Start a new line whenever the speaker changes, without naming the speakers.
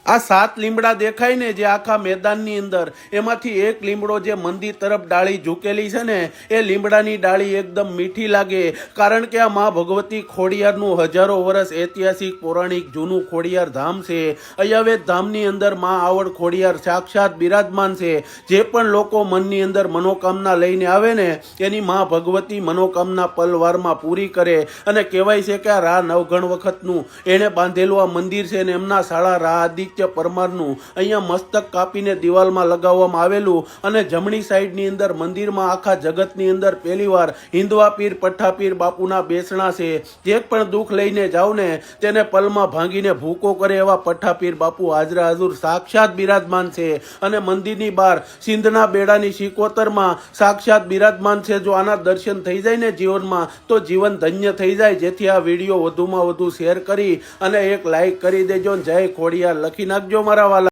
આ 7 લીમડા દેખાય ને જે આખા મેદાનની અંદર, એમાંથી એક લીમડો જે મંદિર તરફ ડાળી ઝૂકેલી છે ને, એ લીમડાની ડાળી એકદમ મીઠી લાગે, કારણ કે આ માં ભગવતી ખોડિયારનું હજારો વર્ષ ઐતિહાસિક પૌરાણિક જૂનું ખોડિયાર ધામ છે. અયાવેદ ધામની અંદર માં આવડ ખોડિયાર સાક્ષાત બિરાજમાન છે. જે પણ લોકો મનની અંદર મનોકામના લઈને આવે ને, એની માં ભગવતી મનોકામના પલવારમાં પૂરી કરે. અને કહેવાય છે કે આ રા નવઘણ વખતનું એણે બાંધેલું આ મંદિર છે ને, એમના શાળા રા આદિત્ય પરમારનું અહીંયા મસ્તક કાપીને દિવાલમાં લગાવવામાં આવેલું. અને જમણી સાઈડની અંદર મંદિરમાં આખા જગતની અંદર પહેલીવાર હિન્દવા પીર પઠ્ઠા પીર બાપુના બેસણા છે. જે પણ દુઃખ લઈને જાવ ને તેને પલમાં ભાંગીને ભૂકો કરે એવા પઠ્ઠા પીર બાપુ હાજરા હજુર સાક્ષાત બિરાજમાન છે. અને મંદિરની બહાર સિંધના બેડાની શિકોતરમાં સાક્ષાત બિરાજમાન છે. જો આના દર્શન થઈ જાય ને જીવનમાં, તો જીવન ધન્ય થઈ જાય. જેથી આ વિડીયો વધુમાં વધુ શેર કરી અને એક લાઈક કરી દેજો. જય ખોડિયાર લખી નાખજો મારા વાલા.